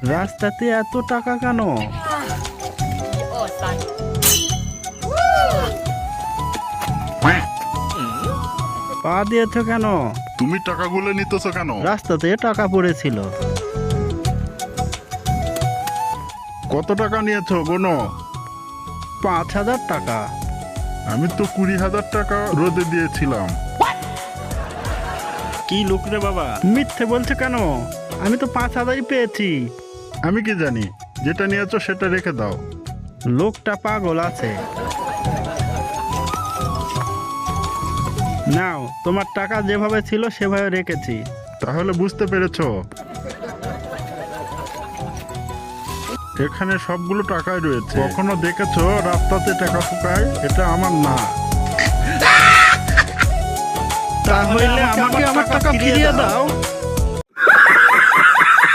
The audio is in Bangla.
রাস্তাতে এত টাকা কেন? পা দিয়েছো কেন? তুমি টাকাগুলো নিতেছো কেন? রাস্তাতে টাকা পড়েছিল। কত টাকা নিয়েছো গোনো? 5,000 টাকা। আমি তো 20,000 টাকা রোদে দিয়েছিলাম। কি লোক রে বাবা, মিথ্যে বলছো কেন? আমি তো 5,000ই পেয়েছি। আমি কি জানি, যেটা নিয়েছো সেটা রেখে দাও। লোকটা পাগল আছে। নাও, তোমার টাকা যেভাবে ছিল সেভাবে রেখেছি। তাহলে বুঝতে পেরেছো? এখানে সবগুলো টাকাই রয়েছে। কখনো দেখেছো রাস্তাতে টাকা ফুকায়? এটা আমার না। তাহলে আমাকে আমার টাকা ফিরিয়ে দাও।